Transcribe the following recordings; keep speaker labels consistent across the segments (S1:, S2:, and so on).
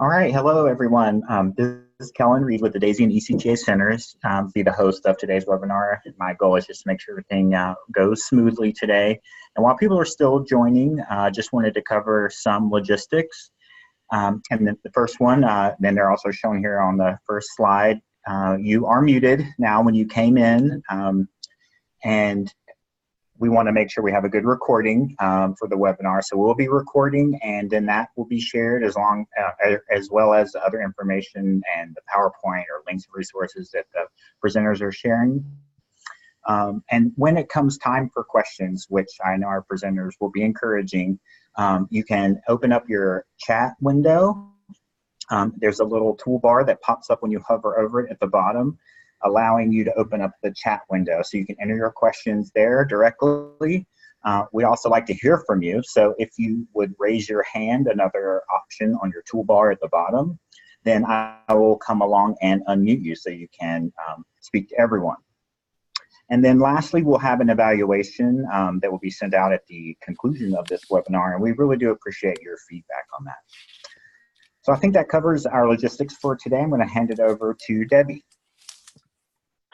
S1: All right, hello everyone. This is Kellen Reed with the Daisy and ECTA Centers. Be the host of today's webinar. My goal is just to make sure everything goes smoothly today. And while people are still joining, just wanted to cover some logistics. And then the first one, then they're also shown here on the first slide. You are muted now when you came in, and we want to make sure we have a good recording for the webinar. So we'll be recording, and then that will be shared as well as other information and the PowerPoint or links and resources that the presenters are sharing. And when it comes time for questions, which I know our presenters will be encouraging, you can open up your chat window. There's a little toolbar that pops up when you hover over it at the bottom, allowing you to open up the chat window. So you can enter your questions there directly. We'd also like to hear from you. So if you would raise your hand, another option on your toolbar at the bottom, then I will come along and unmute you so you can speak to everyone. And then lastly, we'll have an evaluation that will be sent out at the conclusion of this webinar. And we really do appreciate your feedback on that. So I think that covers our logistics for today. I'm going to hand it over to Debbie.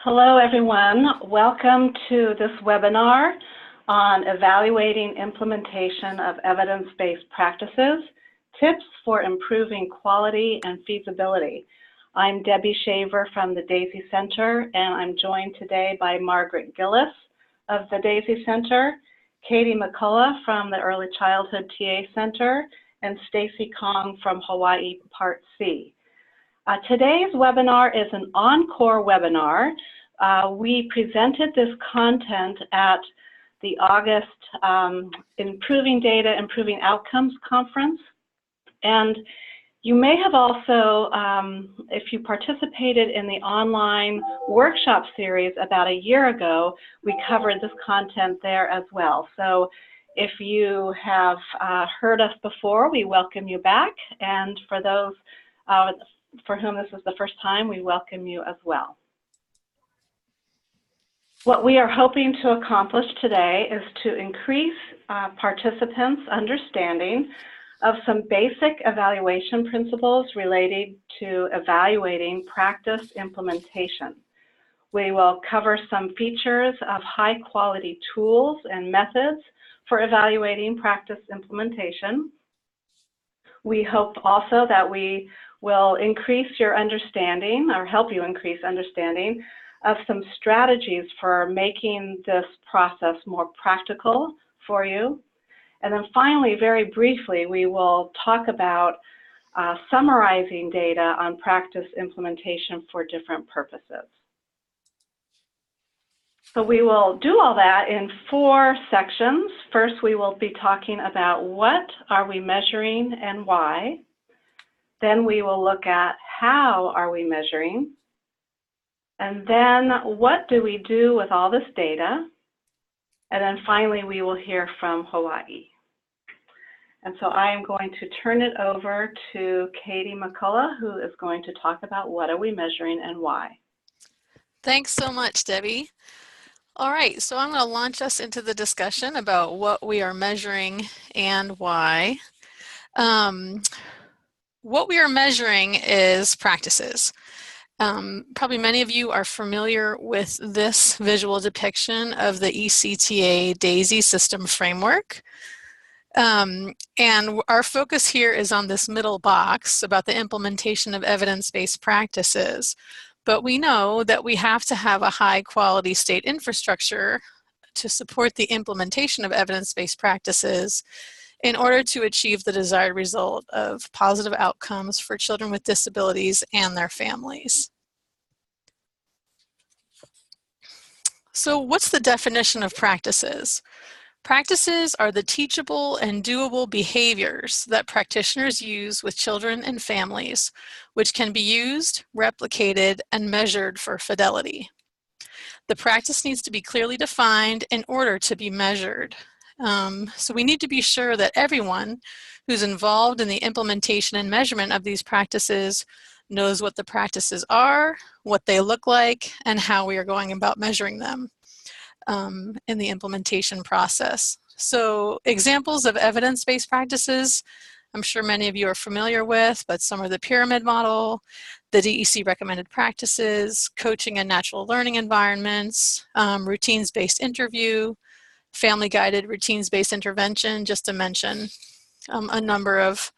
S2: Hello, everyone. Welcome to this webinar on evaluating implementation of evidence-based practices, tips for improving quality and feasibility. I'm Debbie Shaver from the Daisy Center, and I'm joined today by Margaret Gillis of the Daisy Center, Katie McCulloch from the Early Childhood TA Center, and Stacy Kong from Hawaii Part C. Today's webinar is an encore webinar. We presented this content at the August Improving Data, Improving Outcomes conference. And you may have also, if you participated in the online workshop series about a year ago, we covered this content there as well. So if you have heard us before, we welcome you back. And for those for whom this is the first time, we welcome you as well. What we are hoping to accomplish today is to increase participants' understanding of some basic evaluation principles related to evaluating practice implementation. We will cover some features of high-quality tools and methods for evaluating practice implementation. We hope also that we will increase your understanding or help you increase understanding of some strategies for making this process more practical for you. And then finally, very briefly, we will talk about summarizing data on practice implementation for different purposes. So we will do all that in 4 sections. First, we will be talking about what are we measuring and why. Then we will look at how are we measuring. And then what do we do with all this data? And then finally, we will hear from Hawaii. And so I am going to turn it over to Katie McCulloch, who is going to talk about what are we measuring and why.
S3: Thanks so much, Debbie. All right, so I'm going to launch us into the discussion about what we are measuring and why. What we are measuring is practices. Probably many of you are familiar with this visual depiction of the ECTA DAISY system framework. And our focus here is on this middle box about the implementation of evidence-based practices. But we know that we have to have a high-quality state infrastructure to support the implementation of evidence-based practices in order to achieve the desired result of positive outcomes for children with disabilities and their families. So what's the definition of practices? Practices are the teachable and doable behaviors that practitioners use with children and families, which can be used, replicated, and measured for fidelity. The practice needs to be clearly defined in order to be measured. So we need to be sure that everyone who's involved in the implementation and measurement of these practices knows what the practices are, what they look like, and how we are going about measuring them in the implementation process. So examples of evidence-based practices I'm sure many of you are familiar with, but some are the pyramid model, the DEC recommended practices, coaching and natural learning environments, routines-based interview, family-guided routines-based intervention, just to mention a number of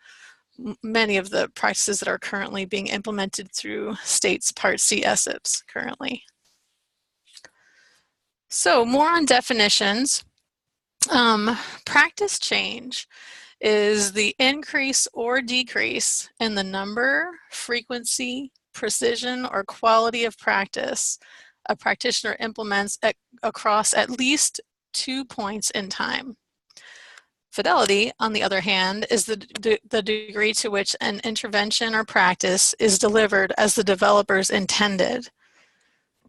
S3: many of the practices that are currently being implemented through states Part C SIPs currently. So more on definitions. Practice change is the increase or decrease in the number, frequency, precision, or quality of practice a practitioner implements across at least 2 points in time. Fidelity, on the other hand, is the degree to which an intervention or practice is delivered as the developers intended.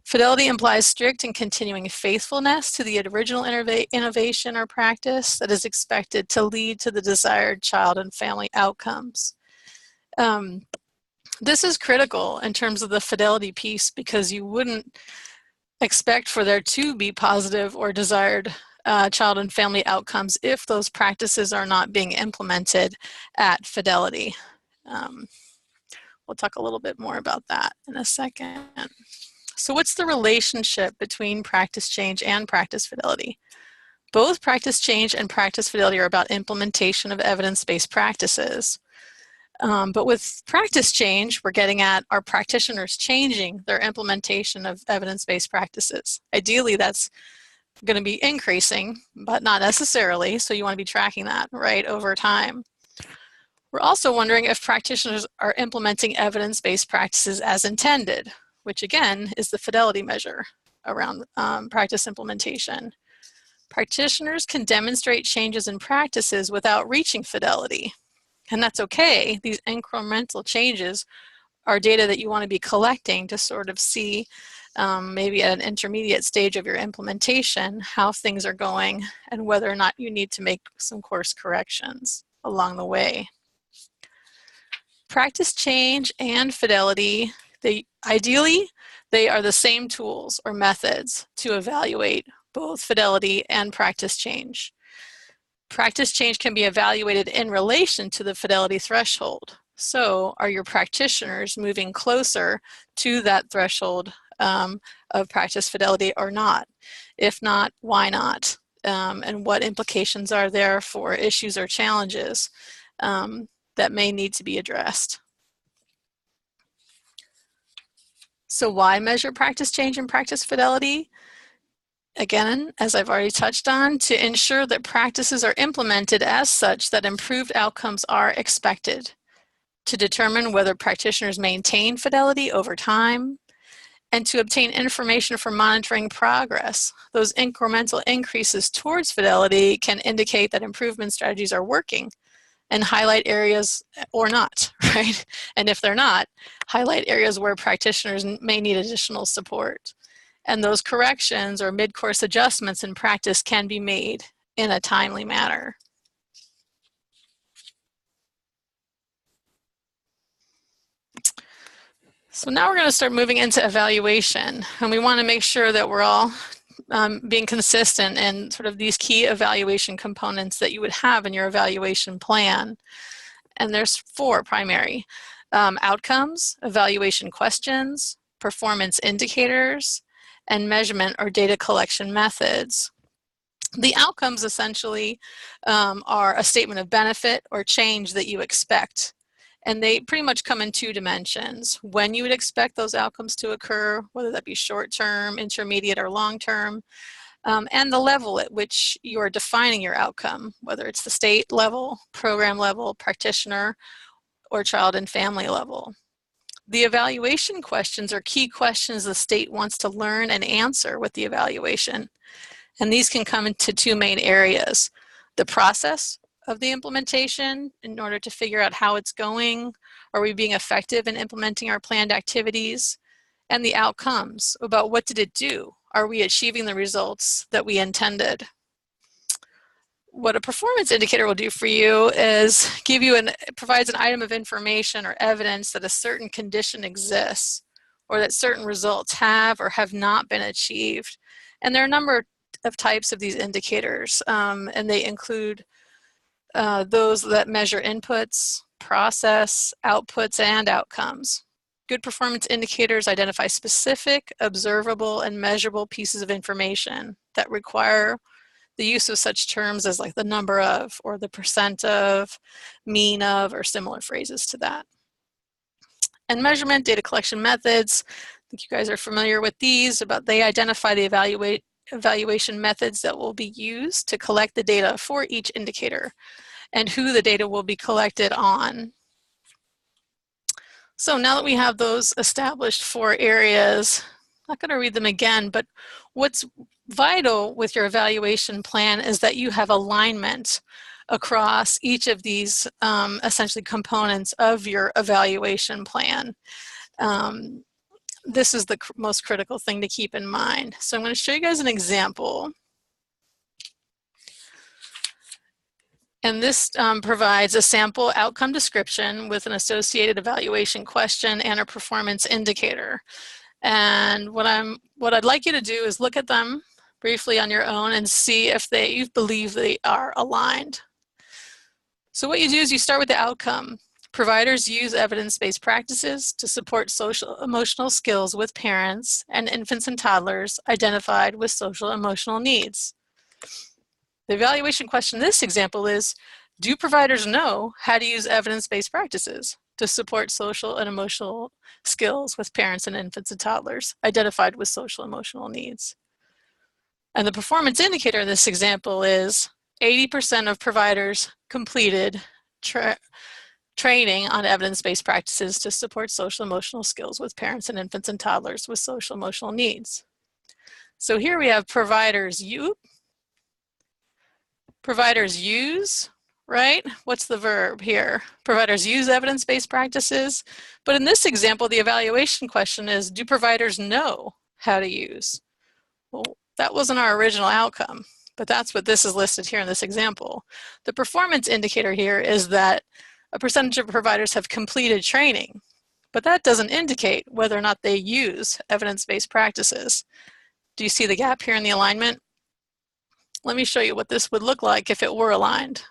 S3: Fidelity implies strict and continuing faithfulness to the original innovation or practice that is expected to lead to the desired child and family outcomes. This is critical in terms of the fidelity piece because you wouldn't expect for there to be positive or desired child and family outcomes if those practices are not being implemented at Fidelity. We'll talk a little bit more about that in a second. So what's the relationship between practice change and practice fidelity? Both practice change and practice fidelity are about implementation of evidence-based practices. But with practice change, we're getting at our practitioners changing their implementation of evidence-based practices. Ideally, that's going to be increasing, but not necessarily, so you want to be tracking that, right, over time. We're also wondering if practitioners are implementing evidence-based practices as intended, which again is the fidelity measure around practice implementation. Practitioners can demonstrate changes in practices without reaching fidelity, and that's okay. These incremental changes are data that you want to be collecting to sort of see maybe at an intermediate stage of your implementation how things are going and whether or not you need to make some course corrections along the way. Practice change and fidelity, ideally, they are the same tools or methods to evaluate both fidelity and practice change. Practice change can be evaluated in relation to the fidelity threshold. So are your practitioners moving closer to that threshold of practice fidelity or not? If not, why not? And what implications are there for issues or challenges that may need to be addressed? So why measure practice change and practice fidelity? Again, as I've already touched on, to ensure that practices are implemented as such that improved outcomes are expected, to determine whether practitioners maintain fidelity over time, and to obtain information for monitoring progress. Those incremental increases towards fidelity can indicate that improvement strategies are working and highlight areas or not, right? And if they're not, highlight areas where practitioners may need additional support. And those corrections or mid-course adjustments in practice can be made in a timely manner. So now we're going to start moving into evaluation, and we want to make sure that we're all being consistent in sort of these key evaluation components that you would have in your evaluation plan. And there's 4 primary: outcomes, evaluation questions, performance indicators, and measurement or data collection methods. The outcomes essentially are a statement of benefit or change that you expect. And they pretty much come in 2 dimensions: when you would expect those outcomes to occur, whether that be short-term, intermediate, or long-term, and the level at which you are defining your outcome, whether it's the state level, program level, practitioner, or child and family level. The evaluation questions are key questions the state wants to learn and answer with the evaluation. And these can come into 2 main areas: the process of the implementation in order to figure out how it's going, are we being effective in implementing our planned activities, and the outcomes about what did it do, are we achieving the results that we intended. What a performance indicator will do for you is provides an item of information or evidence that a certain condition exists or that certain results have or have not been achieved. And there are a number of types of these indicators, and they include those that measure inputs, process, outputs, and outcomes. Good performance indicators identify specific, observable, and measurable pieces of information that require the use of such terms as like the number of, or the percent of, mean of, or similar phrases to that. And measurement data collection methods, I think you guys are familiar with these, but they identify the evaluation methods that will be used to collect the data for each indicator and who the data will be collected on. So now that we have those established 4 areas, I'm not going to read them again, but what's vital with your evaluation plan is that you have alignment across each of these essentially components of your evaluation plan. This is the most critical thing to keep in mind. So I'm going to show you guys an example. And this provides a sample outcome description with an associated evaluation question and a performance indicator. And what I'd like you to do is look at them briefly on your own and see if you believe they are aligned. So what you do is you start with the outcome. Providers use evidence-based practices to support social emotional skills with parents and infants and toddlers identified with social emotional needs. The evaluation question in this example is, do providers know how to use evidence-based practices to support social and emotional skills with parents and infants and toddlers identified with social emotional needs? And the performance indicator in this example is 80% of providers completed training on evidence-based practices to support social emotional skills with parents and infants and toddlers with social emotional needs. So here we have providers use, right? What's the verb here? Providers use evidence-based practices. But in this example, the evaluation question is, do providers know how to use? Well, that wasn't our original outcome, but that's what this is listed here in this example. The performance indicator here is that a percentage of providers have completed training, but that doesn't indicate whether or not they use evidence-based practices. Do you see the gap here in the alignment? Let me show you what this would look like if it were aligned.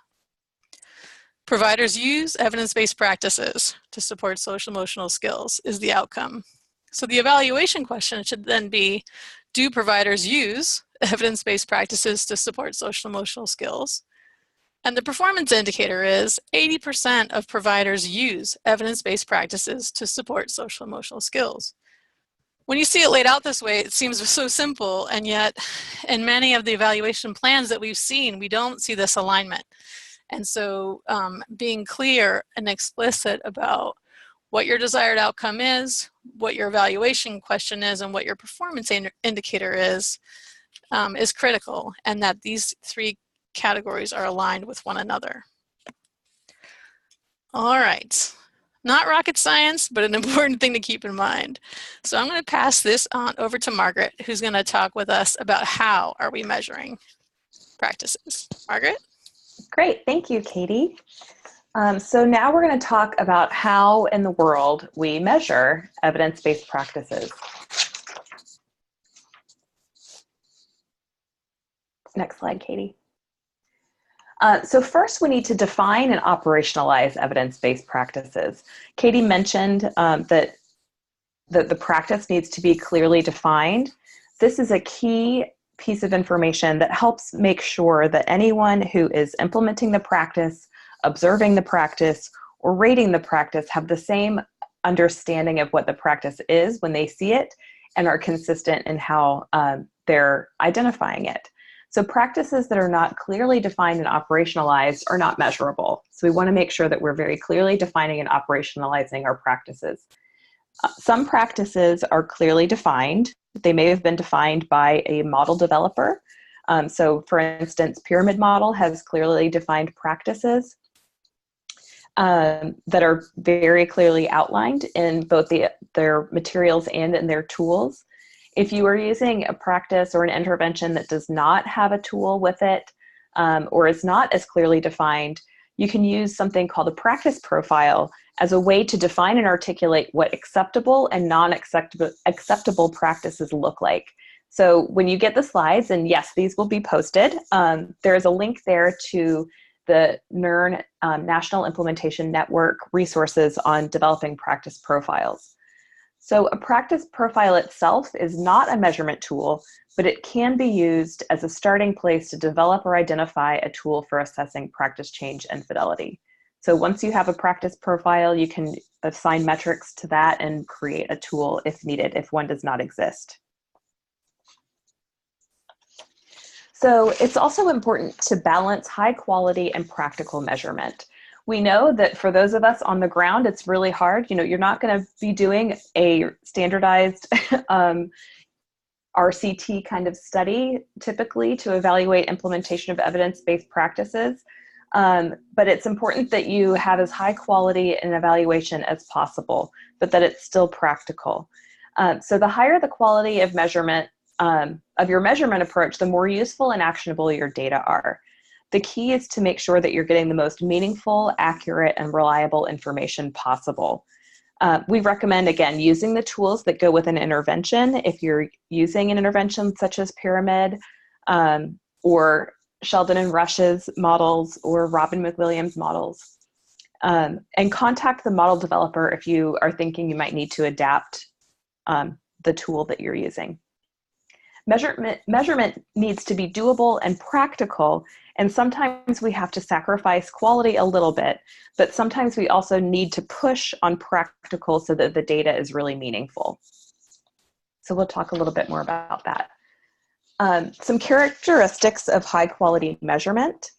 S3: Providers use evidence-based practices to support social emotional skills is the outcome. So the evaluation question should then be, do providers use evidence-based practices to support social emotional skills? And the performance indicator is 80% of providers use evidence-based practices to support social emotional skills. When you see it laid out this way, it seems so simple, and yet in many of the evaluation plans that we've seen, we don't see this alignment. And so being clear and explicit about what your desired outcome is, what your evaluation question is, and what your performance indicator is critical, and that these 3 categories are aligned with one another. All right. Not rocket science, but an important thing to keep in mind. So I'm going to pass this on over to Margaret, who's going to talk with us about how are we measuring practices. Margaret?
S4: Great, thank you, Katie. So now we're going to talk about how in the world we measure evidence-based practices. Next slide, Katie. So first we need to define and operationalize evidence-based practices. Katie mentioned that the practice needs to be clearly defined. This is a key piece of information that helps make sure that anyone who is implementing the practice, observing the practice, or rating the practice have the same understanding of what the practice is when they see it and are consistent in how they're identifying it. So practices that are not clearly defined and operationalized are not measurable. So we want to make sure that we're very clearly defining and operationalizing our practices. Some practices are clearly defined. They may have been defined by a model developer. So for instance, Pyramid Model has clearly defined practices that are very clearly outlined in both their materials and in their tools. If you are using a practice or an intervention that does not have a tool with it or is not as clearly defined, you can use something called a practice profile as a way to define and articulate what acceptable and non-acceptable practices look like. So when you get the slides, and yes, these will be posted, there is a link there to the NERN National Implementation Network resources on developing practice profiles. So a practice profile itself is not a measurement tool, but it can be used as a starting place to develop or identify a tool for assessing practice change and fidelity. So once you have a practice profile, you can assign metrics to that and create a tool if needed, if one does not exist. So it's also important to balance high quality and practical measurement. We know that for those of us on the ground, it's really hard. You know, you're not going to be doing a standardized RCT kind of study typically to evaluate implementation of evidence-based practices. But it's important that you have as high quality an evaluation as possible, but that it's still practical. So the higher the quality of measurement, of your measurement approach, the more useful and actionable your data are. The key is to make sure that you're getting the most meaningful, accurate, and reliable information possible. We recommend, again, using the tools that go with an intervention. If you're using an intervention such as Pyramid or Sheldon and Rush's models or Robin McWilliams models, and contact the model developer if you are thinking you might need to adapt the tool that you're using. Measurement needs to be doable and practical, and sometimes we have to sacrifice quality a little bit, but sometimes we also need to push on practical so that the data is really meaningful. So we'll talk a little bit more about that. Some characteristics of high quality measurement.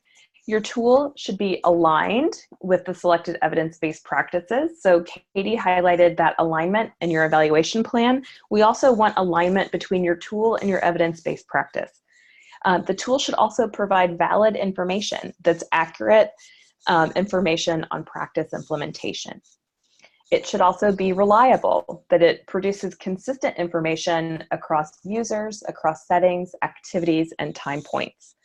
S4: Your tool should be aligned with the selected evidence-based practices. So Katie highlighted that alignment in your evaluation plan. We also want alignment between your tool and your evidence-based practice. The tool should also provide valid information that's accurate information on practice implementation. It should also be reliable, that it produces consistent information across users, across settings, activities, and time points.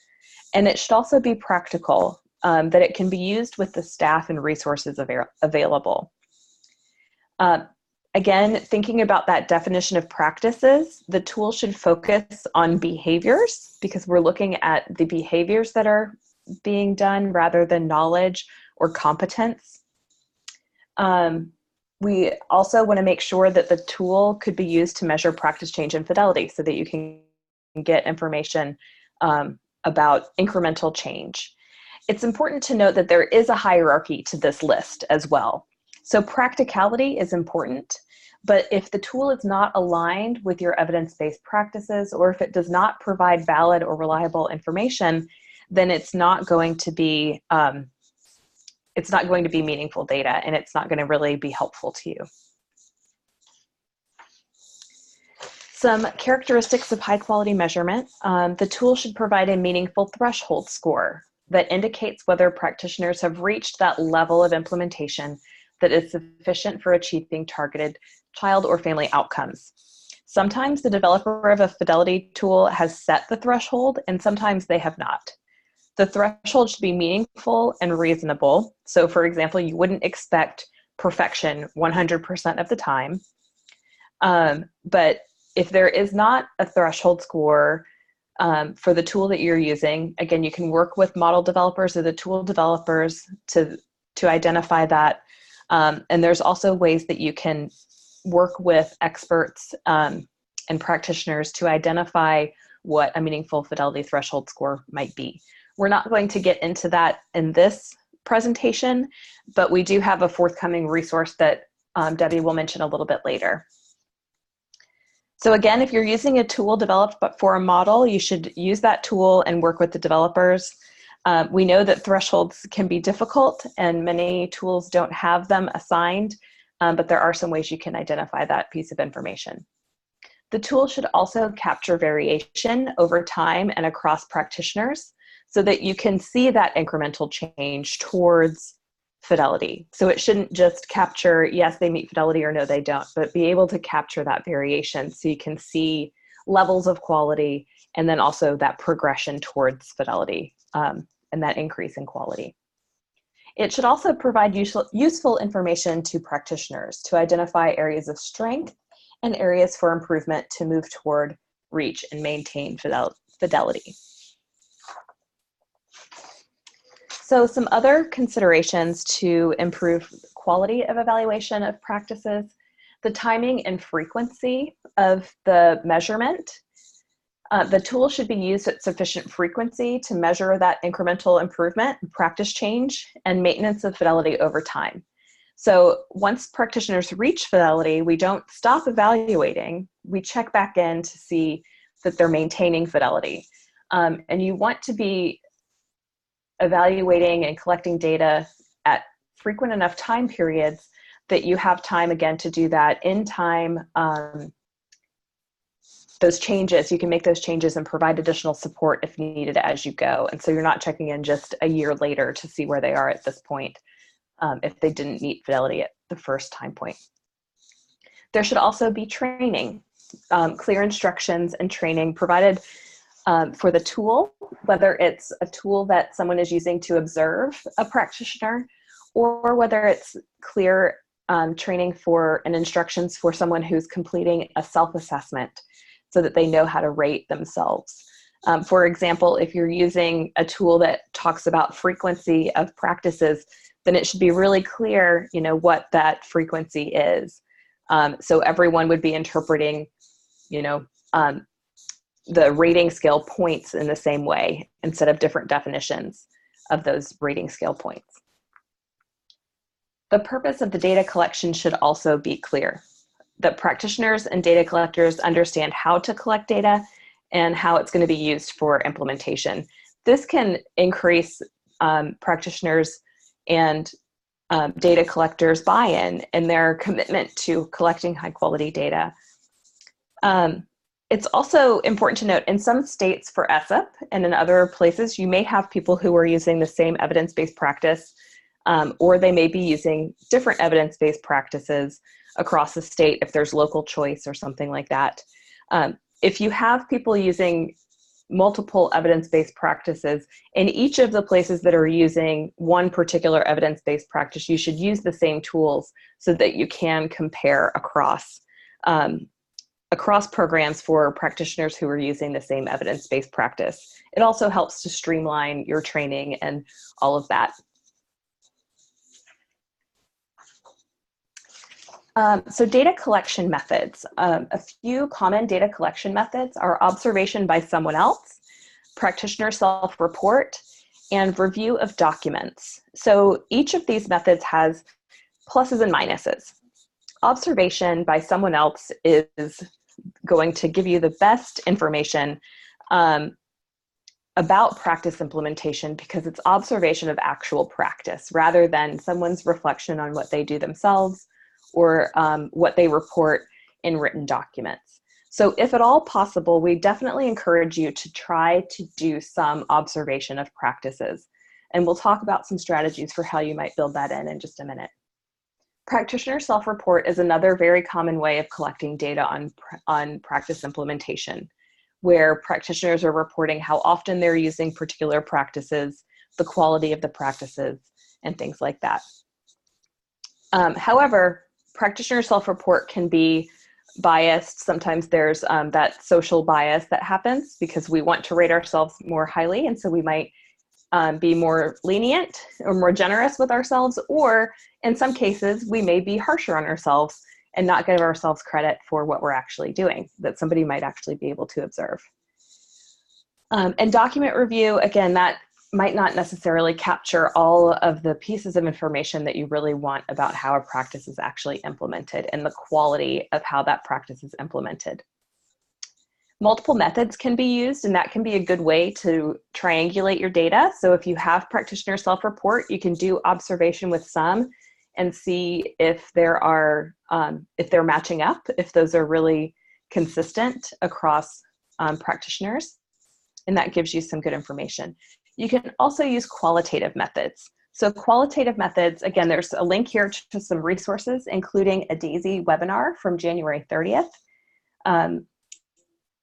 S4: And it should also be practical, that it can be used with the staff and resources available. Again, thinking about that definition of practices, the tool should focus on behaviors because we're looking at the behaviors that are being done rather than knowledge or competence. We also want to make sure that the tool could be used to measure practice change and fidelity so that you can get information about incremental change. It's important to note that there is a hierarchy to this list as well. So practicality is important, but if the tool is not aligned with your evidence-based practices, or if it does not provide valid or reliable information, then it's not going to be meaningful data, and it's not going to really be helpful to you. Some characteristics of high quality measurement. The tool should provide a meaningful threshold score that indicates whether practitioners have reached that level of implementation that is sufficient for achieving targeted child or family outcomes. Sometimes the developer of a fidelity tool has set the threshold, and sometimes they have not. The threshold should be meaningful and reasonable. So for example, you wouldn't expect perfection 100% of the time. But if there is not a threshold score for the tool that you're using, again, you can work with model developers or the tool developers to identify that. And there's also ways that you can work with experts and practitioners to identify what a meaningful fidelity threshold score might be. We're not going to get into that in this presentation, but we do have a forthcoming resource that Debbie will mention a little bit later. So again, if you're using a tool developed for a model, you should use that tool and work with the developers. We know that thresholds can be difficult and many tools don't have them assigned, but there are some ways you can identify that piece of information. The tool should also capture variation over time and across practitioners so that you can see that incremental change towards fidelity. So it shouldn't just capture, yes, they meet fidelity or no, they don't, but be able to capture that variation so you can see levels of quality and then also that progression towards fidelity and that increase in quality. It should also provide useful information to practitioners to identify areas of strength and areas for improvement to move toward reach and maintain fidelity. So some other considerations to improve quality of evaluation of practices: the timing and frequency of the measurement. The tool should be used at sufficient frequency to measure that incremental improvement, practice change, and maintenance of fidelity over time. So once practitioners reach fidelity, we don't stop evaluating. We check back in to see that they're maintaining fidelity. And you want to be evaluating and collecting data at frequent enough time periods that you have time again to do that in time. Those changes, you can make those changes and provide additional support if needed as you go. And so you're not checking in just a year later to see where they are at this point if they didn't meet fidelity at the first time point. There should also be training, clear instructions and training provided for the tool, whether it's a tool that someone is using to observe a practitioner, or whether it's clear training for and instructions for someone who's completing a self-assessment so that they know how to rate themselves. For example, if you're using a tool that talks about frequency of practices, then it should be really clear, what that frequency is. So everyone would be interpreting, the rating scale points in the same way instead of different definitions of those rating scale points. The purpose of the data collection should also be clear. That practitioners and data collectors understand how to collect data and how it's going to be used for implementation. This can increase practitioners and data collectors' buy-in and their commitment to collecting high-quality data. It's also important to note, in some states for ESSEP and in other places, you may have people who are using the same evidence-based practice, or they may be using different evidence-based practices across the state if there's local choice or something like that. If you have people using multiple evidence-based practices, in each of the places that are using one particular evidence-based practice, you should use the same tools so that you can compare across programs for practitioners who are using the same evidence-based practice. It also helps to streamline your training and all of that. So data collection methods. A few common data collection methods are observation by someone else, practitioner self-report, and review of documents. So each of these methods has pluses and minuses. Observation by someone else is going to give you the best information about practice implementation because it's observation of actual practice rather than someone's reflection on what they do themselves or what they report in written documents. So if at all possible, we definitely encourage you to try to do some observation of practices. And we'll talk about some strategies for how you might build that in just a minute. Practitioner self-report is another very common way of collecting data on practice implementation, where practitioners are reporting how often they're using particular practices, the quality of the practices, and things like that. However, practitioner self-report can be biased. Sometimes there's that social bias that happens because we want to rate ourselves more highly, and so we might be more lenient or more generous with ourselves, or in some cases, we may be harsher on ourselves and not give ourselves credit for what we're actually doing, that somebody might actually be able to observe. And document review, again, that might not necessarily capture all of the pieces of information that you really want about how a practice is actually implemented and the quality of how that practice is implemented. Multiple methods can be used, and that can be a good way to triangulate your data. So if you have practitioner self-report, you can do observation with some and see if there are, if they're matching up, if those are really consistent across practitioners, and that gives you some good information. You can also use qualitative methods. So qualitative methods, again, there's a link here to some resources, including a DAISY webinar from January 30th.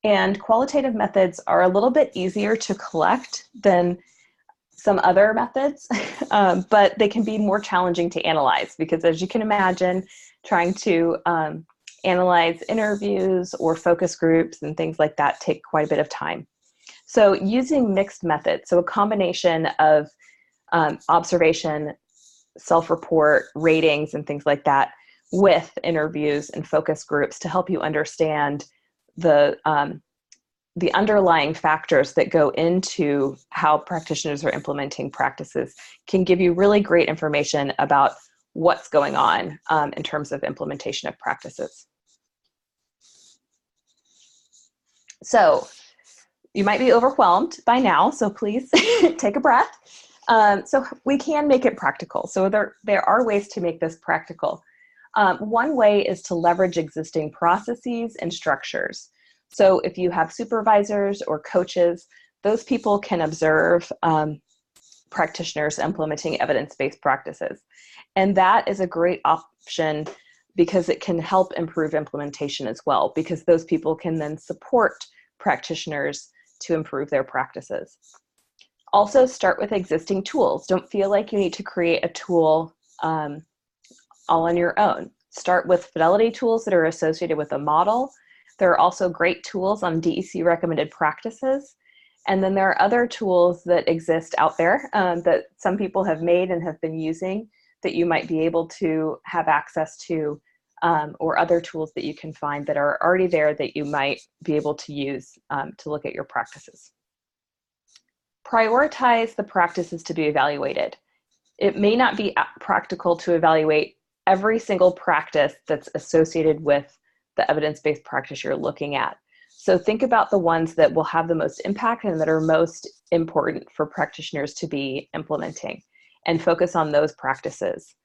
S4: And qualitative methods are a little bit easier to collect than some other methods, but they can be more challenging to analyze because, as you can imagine, trying to analyze interviews or focus groups and things like that take quite a bit of time. So using mixed methods, so a combination of observation, self-report, ratings, and things like that, with interviews and focus groups to help you understand the underlying factors that go into how practitioners are implementing practices, can give you really great information about what's going on in terms of implementation of practices. So you might be overwhelmed by now, so please take a breath. So we can make it practical. So there are ways to make this practical. One way is to leverage existing processes and structures. So if you have supervisors or coaches, those people can observe practitioners implementing evidence-based practices. And that is a great option because it can help improve implementation as well, because those people can then support practitioners to improve their practices. Also, start with existing tools. Don't feel like you need to create a tool all on your own. Start with fidelity tools that are associated with a model. There are also great tools on DEC recommended practices. And then there are other tools that exist out there that some people have made and have been using that you might be able to have access to, or other tools that you can find that are already there that you might be able to use to look at your practices. Prioritize the practices to be evaluated. It may not be practical to evaluate every single practice that's associated with the evidence-based practice you're looking at. So think about the ones that will have the most impact and that are most important for practitioners to be implementing, and focus on those practices.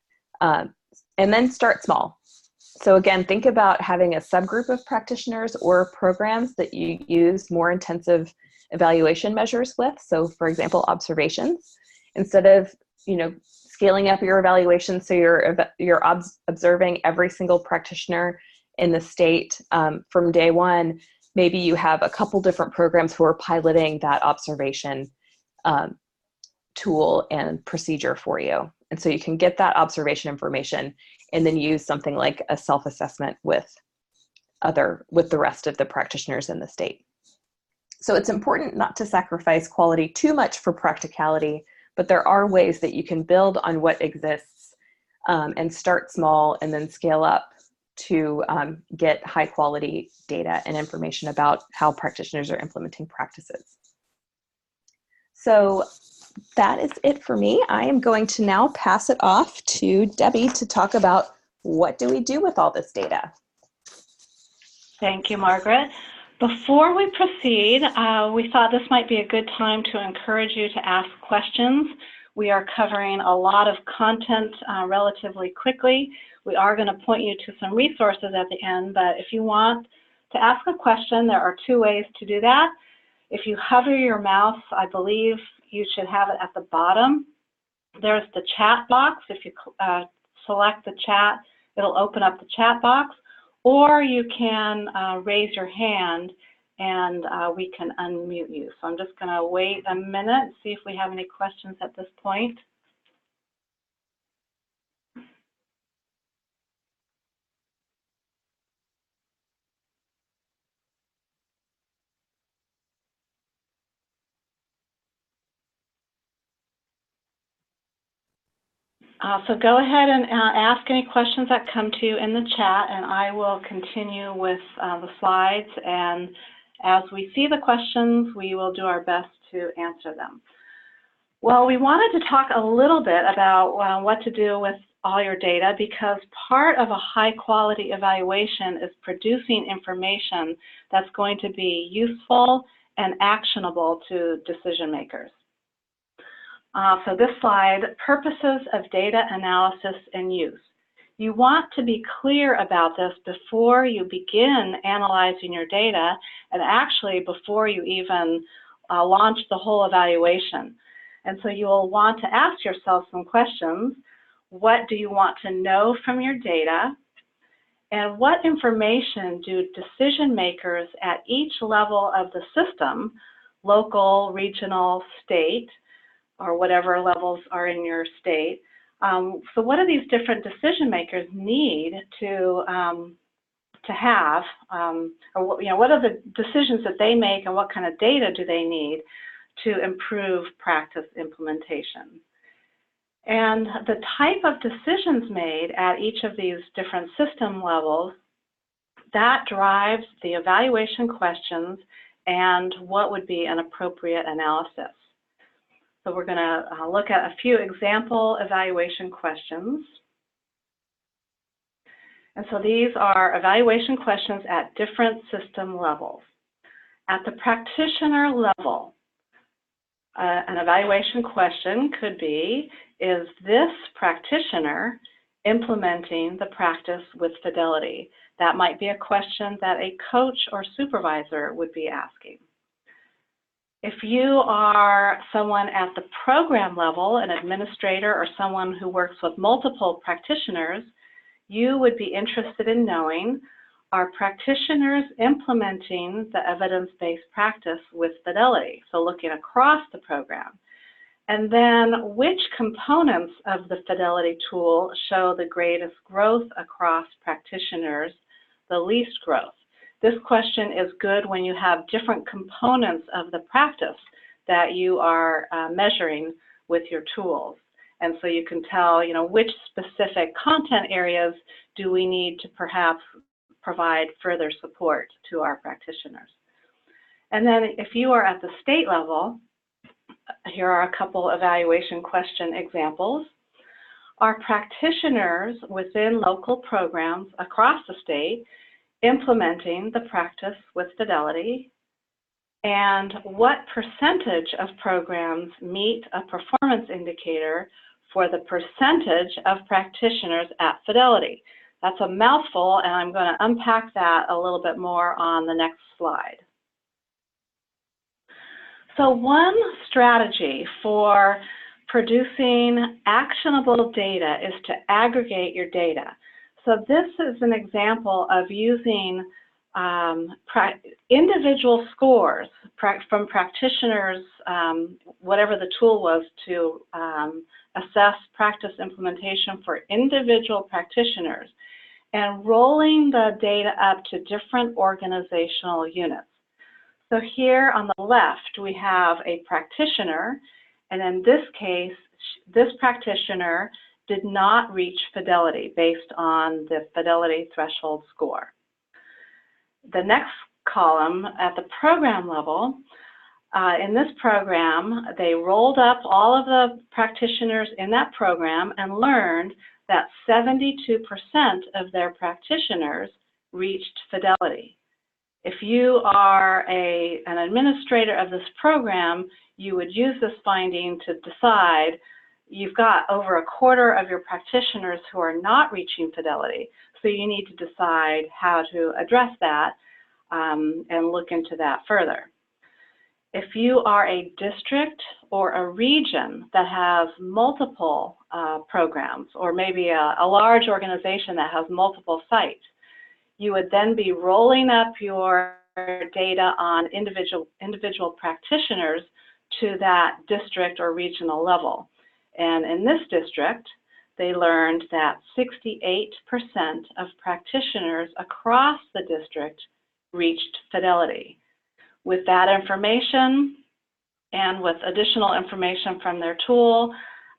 S4: And then start small. So again, think about having a subgroup of practitioners or programs that you use more intensive evaluation measures with. So for example, observations. Instead of, scaling up your evaluation so you're observing every single practitioner in the state from day one, maybe you have a couple different programs who are piloting that observation tool and procedure for you. And so you can get that observation information and then use something like a self-assessment with the rest of the practitioners in the state. So it's important not to sacrifice quality too much for practicality, but there are ways that you can build on what exists and start small and then scale up to get high quality data and information about how practitioners are implementing practices. So that is it for me. I am going to now pass it off to Debbie to talk about what do we do with all this data.
S2: Thank you, Margaret. Before we proceed, we thought this might be a good time to encourage you to ask questions. We are covering a lot of content relatively quickly. We are going to point you to some resources at the end, but if you want to ask a question, there are two ways to do that. If you hover your mouse, I believe you should have it at the bottom. There's the chat box. If you select the chat, it'll open up the chat box. Or you can raise your hand and we can unmute you. So I'm just going to wait a minute and see if we have any questions at this point. So go ahead and ask any questions that come to you in the chat, and I will continue with the slides. And as we see the questions, we will do our best to answer them. Well, we wanted to talk a little bit about what to do with all your data, because part of a high quality evaluation is producing information that's going to be useful and actionable to decision makers. So this slide, purposes of data analysis and use. You want to be clear about this before you begin analyzing your data, and actually before you even launch the whole evaluation. And so you'll want to ask yourself some questions. What do you want to know from your data? And what information do decision makers at each level of the system, local, regional, state, or whatever levels are in your state. So what do these different decision makers need to have, or what are the decisions that they make, and what kind of data do they need to improve practice implementation? And the type of decisions made at each of these different system levels, that drives the evaluation questions and what would be an appropriate analysis. So we're going to look at a few example evaluation questions. And so these are evaluation questions at different system levels. At the practitioner level, an evaluation question could be, is this practitioner implementing the practice with fidelity? That might be a question that a coach or supervisor would be asking. If you are someone at the program level, an administrator or someone who works with multiple practitioners, you would be interested in knowing, are practitioners implementing the evidence-based practice with fidelity? So looking across the program. And then which components of the fidelity tool show the greatest growth across practitioners, the least growth? This question is good when you have different components of the practice that you are measuring with your tools. And so you can tell, which specific content areas do we need to perhaps provide further support to our practitioners. And then if you are at the state level, here are a couple evaluation question examples. Are practitioners within local programs across the state implementing the practice with fidelity? And what percentage of programs meet a performance indicator for the percentage of practitioners at fidelity? That's a mouthful, and I'm going to unpack that a little bit more on the next slide. So one strategy for producing actionable data is to aggregate your data. So this is an example of using individual scores from practitioners, whatever the tool was, to assess practice implementation for individual practitioners, and rolling the data up to different organizational units. So here on the left, we have a practitioner, and in this case, this practitioner did not reach fidelity based on the fidelity threshold score. The next column, at the program level, in this program, they rolled up all of the practitioners in that program and learned that 72% of their practitioners reached fidelity. If you are an administrator of this program, you would use this finding to decide you've got over a quarter of your practitioners who are not reaching fidelity, so you need to decide how to address that and look into that further. If you are a district or a region that has multiple programs, or maybe a large organization that has multiple sites, you would then be rolling up your data on individual practitioners to that district or regional level. And in this district, they learned that 68% of practitioners across the district reached fidelity. With that information and with additional information from their tool,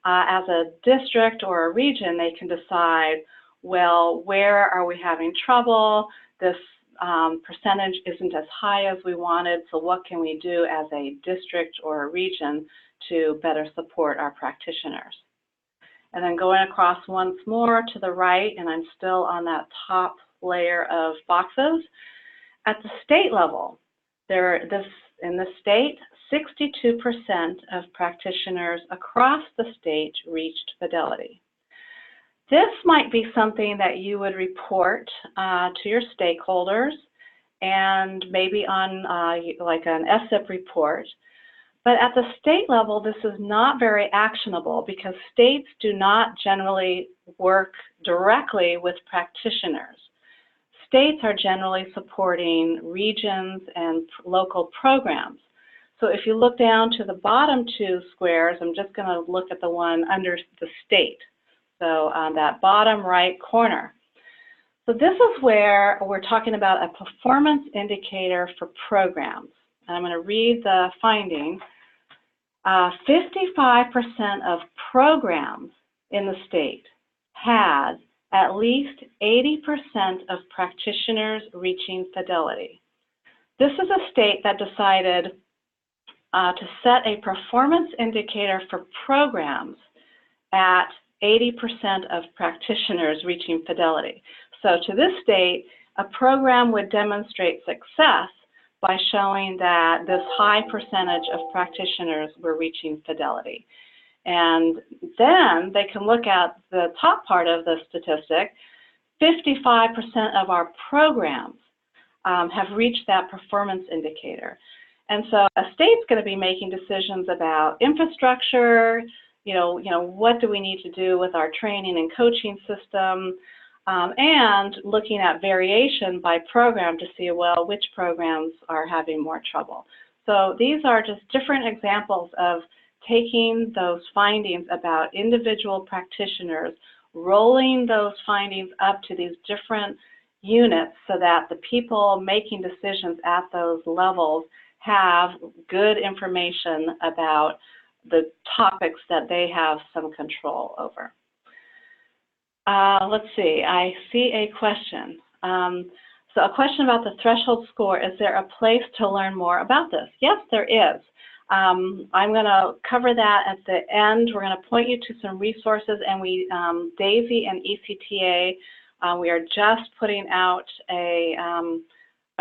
S2: as a district or a region, they can decide, well, where are we having trouble? This percentage isn't as high as we wanted, so what can we do as a district or a region to better support our practitioners? And then going across once more to the right, and I'm still on that top layer of boxes. At the state level, in the state, 62% of practitioners across the state reached fidelity. This might be something that you would report to your stakeholders, and maybe on like an SIP report. But at the state level, this is not very actionable because states do not generally work directly with practitioners. States are generally supporting regions and local programs. So if you look down to the bottom two squares, I'm just going to look at the one under the state. So on that bottom right corner. So this is where we're talking about a performance indicator for programs. And I'm going to read the finding. 55% of programs in the state had at least 80% of practitioners reaching fidelity. This is a state that decided to set a performance indicator for programs at 80% of practitioners reaching fidelity. So to this state, a program would demonstrate success by showing that this high percentage of practitioners were reaching fidelity. And then they can look at the top part of the statistic. 55% of our programs have reached that performance indicator. And so a state's going to be making decisions about infrastructure, what do we need to do with our training and coaching system, and looking at variation by program to see, well, which programs are having more trouble. So these are just different examples of taking those findings about individual practitioners, rolling those findings up to these different units so that the people making decisions at those levels have good information about the topics that they have some control over. Let's see, I see a question. So a question about the threshold score. Is there a place to learn more about this? Yes, there is. I'm going to cover that at the end. We're going to point you to some resources, and DAISY and ECTA, we are just putting out a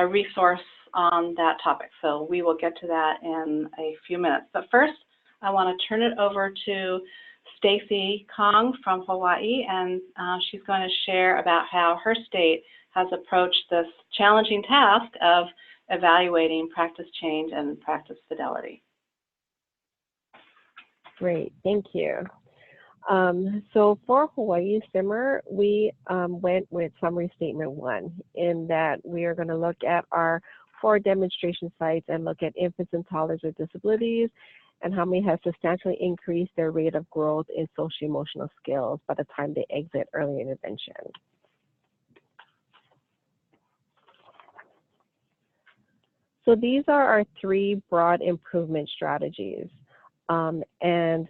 S2: resource on that topic. So we will get to that in a few minutes. But first, I want to turn it over to Stacy Kong from Hawaii, and she's going to share about how her state has approached this challenging task of evaluating practice change and practice fidelity.
S5: Great, thank you. So for Hawaii SIMR, we went with summary statement 1, in that we are going to look at our 4 demonstration sites and look at infants and toddlers with disabilities and how many have substantially increased their rate of growth in social-emotional skills by the time they exit early intervention. So these are our 3 broad improvement strategies. And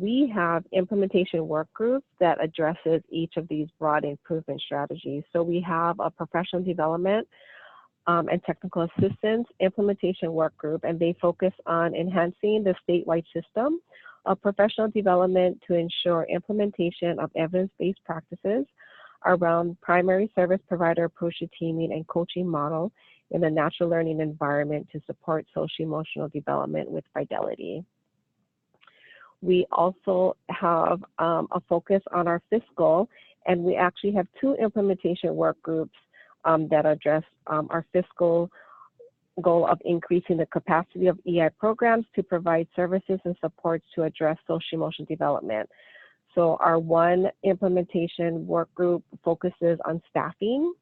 S5: we have implementation work groups that addresses each of these broad improvement strategies. So we have a professional development and technical assistance implementation work group, and they focus on enhancing the statewide system of professional development to ensure implementation of evidence-based practices around primary service provider approach to teaming and coaching model in a natural learning environment to support social-emotional development with fidelity. We also have a focus on our fiscal, and we actually have 2 implementation work groups that address our fiscal goal of increasing the capacity of EI programs to provide services and supports to address social-emotional development. So our 1 implementation work group focuses on staffing,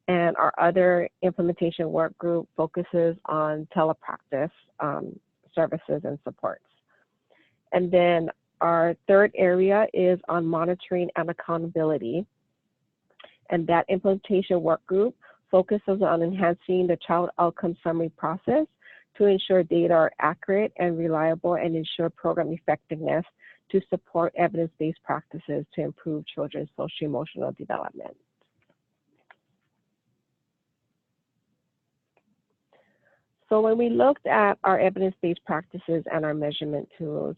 S5: and our other implementation work group focuses on telepractice services and supports. And then our 3rd area is on monitoring and accountability. And that implementation work group focuses on enhancing the child outcome summary process to ensure data are accurate and reliable and ensure program effectiveness to support evidence-based practices to improve children's social-emotional development. So when we looked at our evidence-based practices and our measurement tools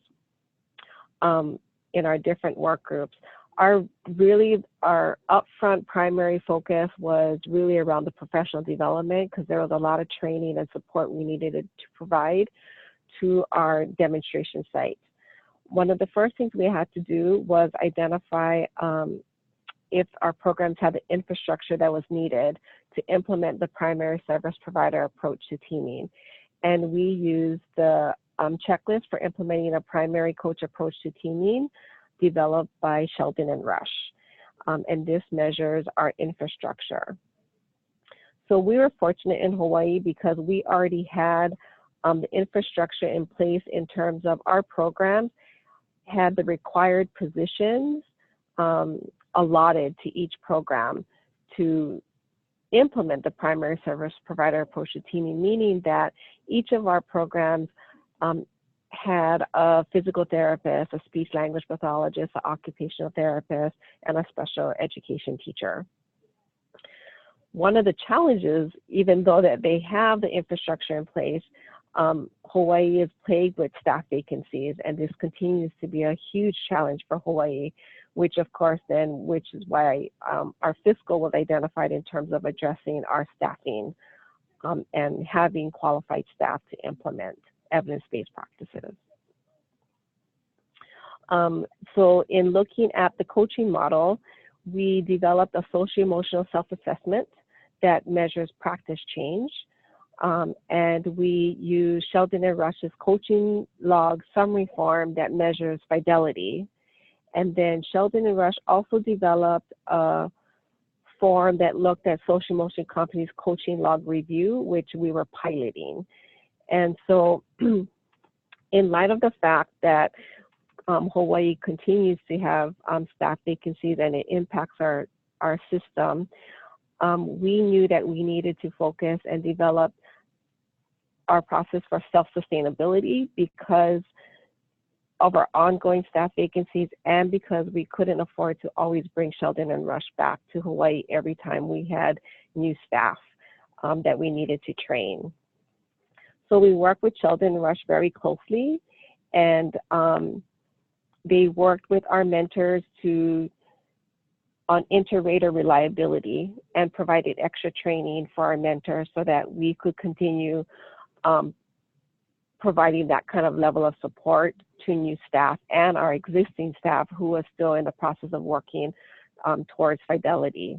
S5: in our different work groups, our upfront primary focus was really around the professional development, because there was a lot of training and support we needed to provide to our demonstration sites. One of the first things we had to do was identify if our programs had the infrastructure that was needed to implement the primary service provider approach to teaming. And we used the checklist for implementing a primary coach approach to teaming developed by Sheldon and Rush. And this measures our infrastructure. So we were fortunate in Hawaii because we already had the infrastructure in place in terms of our programs had the required positions allotted to each program to implement the primary service provider approach to teaming, meaning that each of our programs had a physical therapist, a speech language pathologist, an occupational therapist, and a special education teacher. One of the challenges, even though that they have the infrastructure in place, Hawaii is plagued with staff vacancies, and this continues to be a huge challenge for Hawaii, which is why our fiscal was identified in terms of addressing our staffing and having qualified staff to implement evidence-based practices. So in looking at the coaching model, we developed a socio-emotional self-assessment that measures practice change. And we use Sheldon and Rush's coaching log summary form that measures fidelity. And then Sheldon and Rush also developed a form that looked at social emotion companies' coaching log review, which we were piloting. And so in light of the fact that Hawaii continues to have staff vacancies and it impacts our system, we knew that we needed to focus and develop our process for self-sustainability because of our ongoing staff vacancies and because we couldn't afford to always bring Sheldon and Rush back to Hawaii every time we had new staff that we needed to train. So we worked with Sheldon and Rush very closely, and they worked with our mentors on inter-rater reliability and provided extra training for our mentors so that we could continue providing that kind of level of support to new staff and our existing staff who was still in the process of working towards fidelity.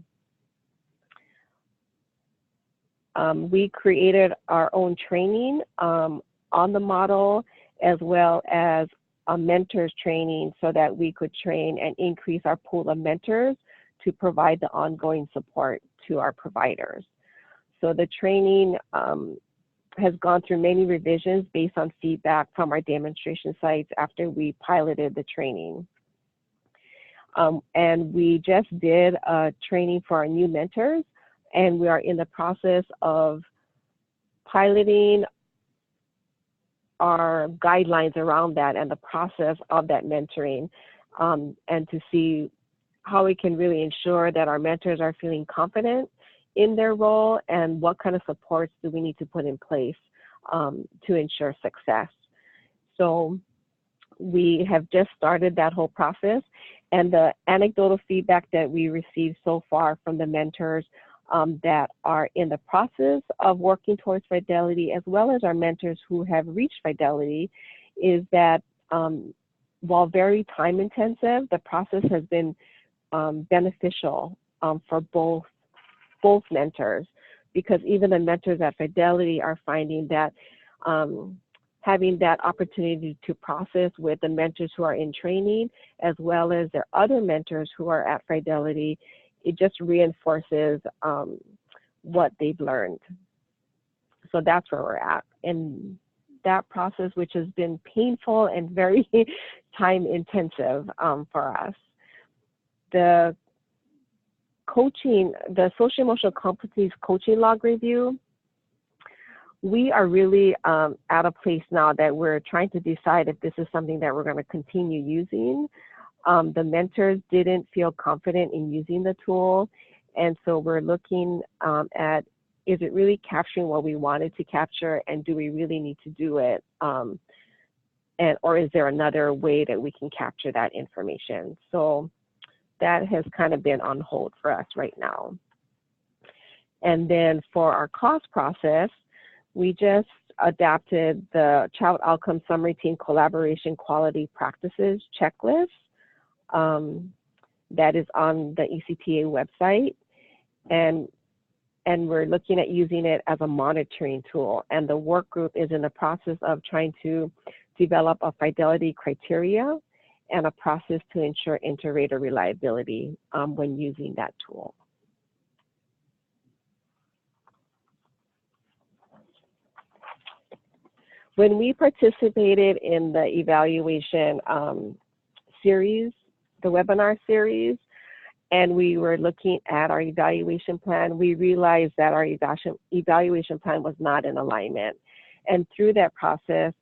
S5: We created our own training on the model as well as a mentors training so that we could train and increase our pool of mentors to provide the ongoing support to our providers. So the training has gone through many revisions based on feedback from our demonstration sites after we piloted the training. And we just did a training for our new mentors, and we are in the process of piloting our guidelines around that and the process of that mentoring, and to see how we can really ensure that our mentors are feeling confident in their role and what kind of supports do we need to put in place to ensure success. So we have just started that whole process, and the anecdotal feedback that we received so far from the mentors that are in the process of working towards fidelity, as well as our mentors who have reached fidelity, is that while very time intensive, the process has been beneficial for both mentors, because even the mentors at fidelity are finding that having that opportunity to process with the mentors who are in training, as well as their other mentors who are at fidelity, it just reinforces what they've learned. So that's where we're at. And that process, which has been painful and very time intensive for us. The coaching, the social emotional competencies coaching log review, we are really at a place now that we're trying to decide if this is something that we're going to continue using. The mentors didn't feel confident in using the tool, and so we're looking at, is it really capturing what we wanted to capture, and do we really need to do it, or is there another way that we can capture that information? So that has kind of been on hold for us right now. And then for our cost process, we just adapted the Child Outcome Summary Team Collaboration Quality Practices checklist that is on the ECTA website. And we're looking at using it as a monitoring tool. And the work group is in the process of trying to develop a fidelity criteria and a process to ensure inter-rater reliability when using that tool. When we participated in the evaluation series, the webinar series, and we were looking at our evaluation plan, we realized that our evaluation plan was not in alignment. And through that process,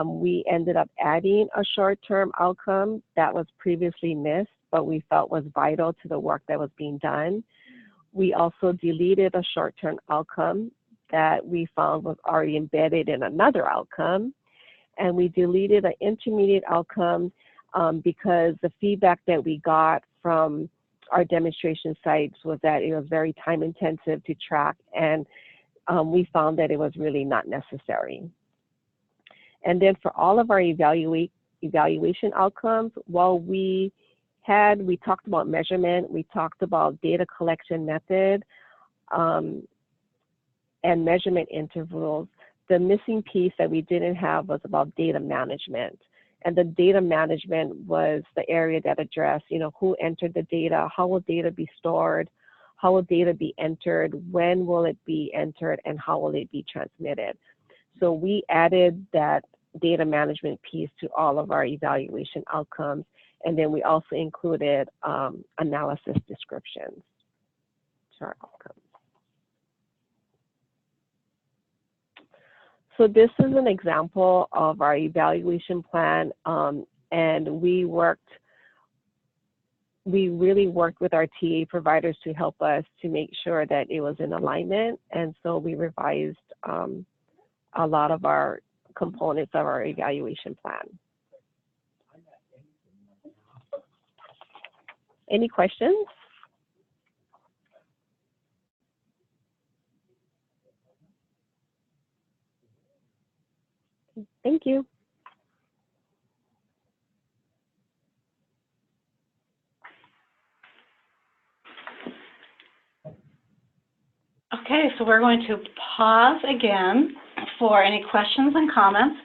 S5: We ended up adding a short-term outcome that was previously missed, but we felt was vital to the work that was being done. We also deleted a short-term outcome that we found was already embedded in another outcome. And we deleted an intermediate outcome because the feedback that we got from our demonstration sites was that it was very time intensive to track, and we found that it was really not necessary. And then for all of our evaluation outcomes, while we talked about measurement, we talked about data collection method and measurement intervals, the missing piece that we didn't have was about data management. And the data management was the area that addressed, who entered the data, how will data be stored, how will data be entered, when will it be entered, and how will it be transmitted. So we added that data management piece to all of our evaluation outcomes. And then we also included analysis descriptions to our outcomes. So this is an example of our evaluation plan, and we really worked with our TA providers to help us to make sure that it was in alignment, and so we revised a lot of our components of our evaluation plan. Any questions? Thank you.
S2: Okay, so we're going to pause again for any questions and comments.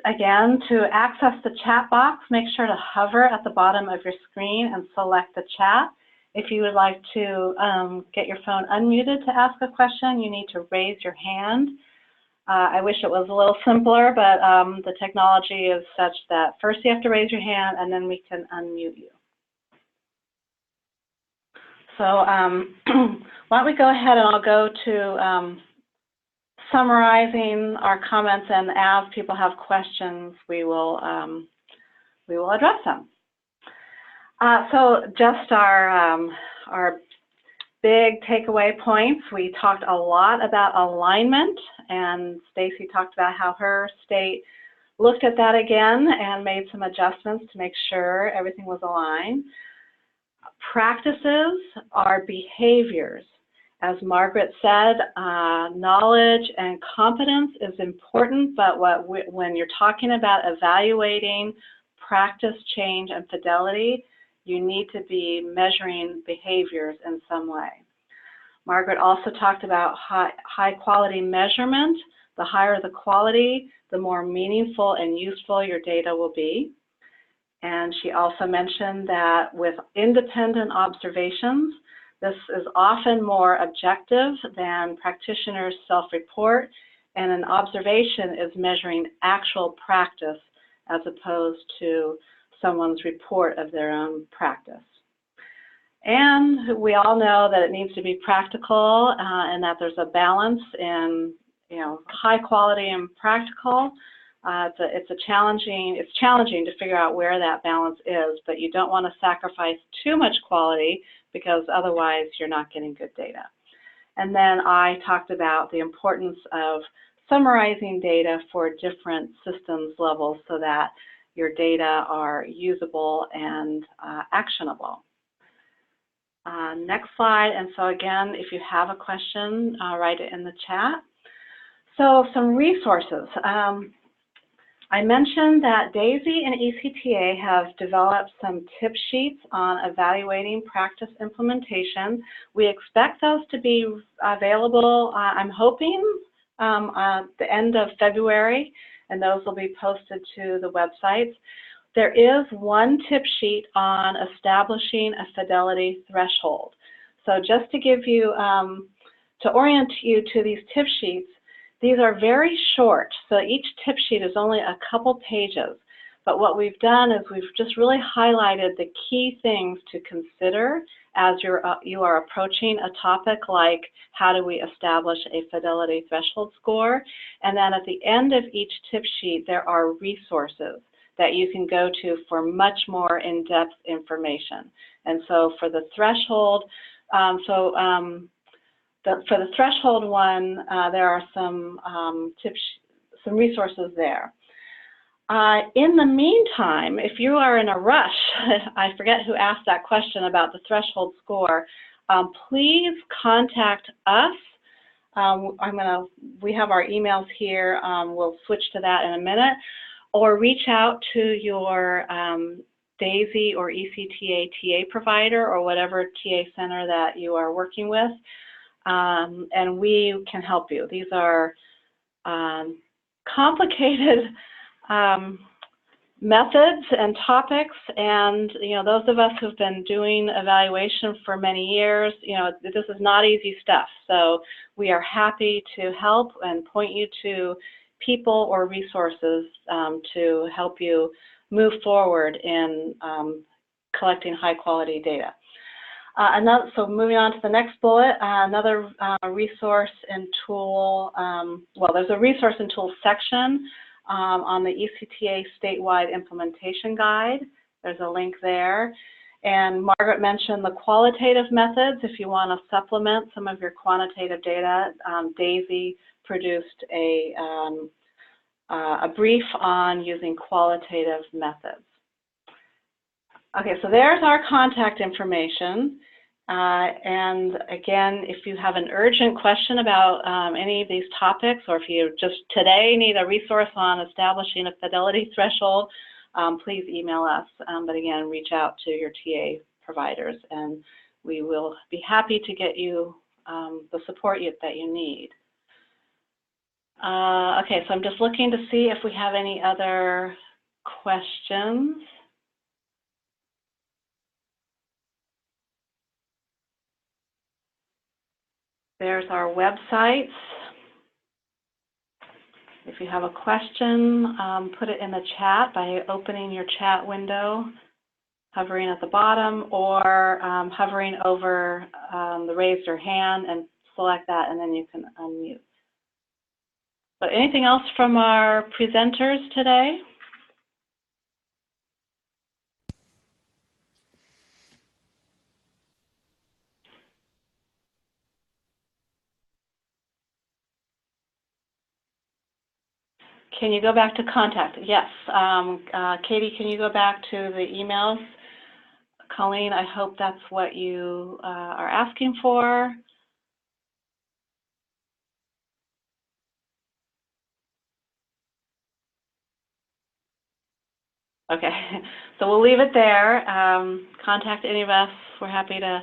S2: Again, to access the chat box, make sure to hover at the bottom of your screen and select the chat. If you would like to get your phone unmuted to ask a question, you need to raise your hand. I wish it was a little simpler, but the technology is such that first you have to raise your hand and then we can unmute you. So why don't we go ahead and I'll go to summarizing our comments, and as people have questions, we will address them. So just our big takeaway points. We talked a lot about alignment, and Stacy talked about how her state looked at that again and made some adjustments to make sure everything was aligned. Practices are behaviors. As Margaret said, knowledge and competence is important, but when you're talking about evaluating practice change and fidelity, you need to be measuring behaviors in some way. Margaret also talked about high quality measurement. The higher the quality, the more meaningful and useful your data will be. And she also mentioned that with independent observations, this is often more objective than practitioners self-report, and an observation is measuring actual practice as opposed to someone's report of their own practice. And we all know that it needs to be practical and that there's a balance in high quality and practical. It's challenging to figure out where that balance is, but you don't want to sacrifice too much quality because otherwise you're not getting good data. And then I talked about the importance of summarizing data for different systems levels so that your data are usable and actionable. Next slide. And so again, if you have a question, write it in the chat. So some resources. I mentioned that DAISY and ECTA have developed some tip sheets on evaluating practice implementation. We expect those to be available, I'm hoping, at the end of February, and those will be posted to the websites. There is one tip sheet on establishing a fidelity threshold. So just to give you, to orient you to these tip sheets, these are very short, so each tip sheet is only a couple pages. But what we've done is we've just really highlighted the key things to consider as you are approaching a topic like how do we establish a fidelity threshold score. And then at the end of each tip sheet, there are resources that you can go to for much more in-depth information. And so for the threshold, for the threshold one, there are some some resources there. In the meantime, if you are in a rush, I forget who asked that question about the threshold score, please contact us. We have our emails here. We'll switch to that in a minute. Or reach out to your DAISY or ECTA TA provider or whatever TA center that you are working with, and we can help you. These are complicated methods and topics, and those of us who've been doing evaluation for many years, this is not easy stuff. So we are happy to help and point you to people or resources to help you move forward in collecting high quality data. So moving on to the next bullet, another resource and tool, well, there's a resource and tool section on the ECTA statewide implementation guide. There's a link there. And Margaret mentioned the qualitative methods. If you want to supplement some of your quantitative data, DAISY produced a brief on using qualitative methods. Okay, so there's our contact information. And again, if you have an urgent question about any of these topics, or if you just today need a resource on establishing a fidelity threshold, please email us. But again, reach out to your TA providers, and we will be happy to get you the support that you need. Okay, so I'm just looking to see if we have any other questions. There's our websites. If you have a question, put it in the chat by opening your chat window, hovering at the bottom, or hovering over the raise your hand and select that, and then you can unmute. But anything else from our presenters today? Can you go back to contact? Yes. Katie, can you go back to the emails? Colleen, I hope that's what you are asking for. Okay, so we'll leave it there. Contact any of us. We're happy to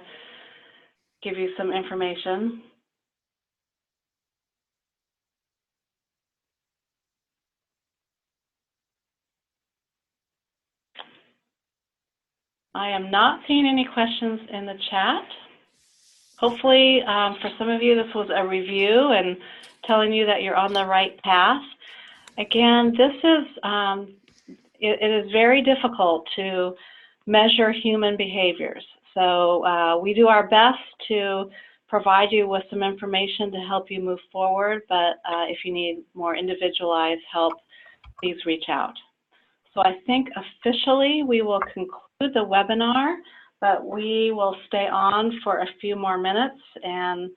S2: give you some information. I am not seeing any questions in the chat. Hopefully, for some of you, this was a review and telling you that you're on the right path. Again, this is it is very difficult to measure human behaviors. So we do our best to provide you with some information to help you move forward, but if you need more individualized help, please reach out. So I think officially we will conclude the webinar, but we will stay on for a few more minutes and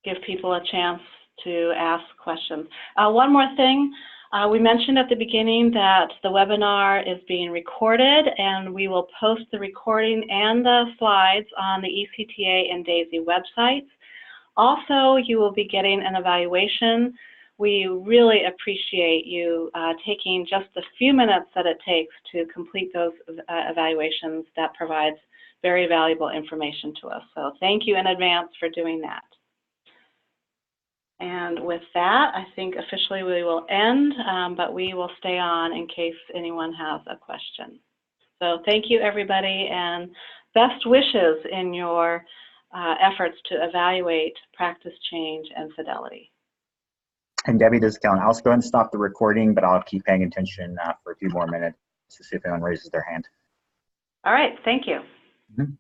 S2: give people a chance to ask questions. One more thing. We mentioned at the beginning that the webinar is being recorded, and we will post the recording and the slides on the ECTA and DAISY websites. Also, you will be getting an evaluation. We really appreciate you taking just the few minutes that it takes to complete those evaluations. That provides very valuable information to us. So thank you in advance for doing that. And with that, I think officially we will end, but we will stay on in case anyone has a question. So thank you, everybody, and best wishes in your efforts to evaluate practice change and fidelity.
S1: And Debbie, this is Kellen. I'll just go ahead and stop the recording, but I'll keep paying attention for a few more minutes to see if anyone raises their hand.
S2: All right, thank you.
S1: Mm-hmm.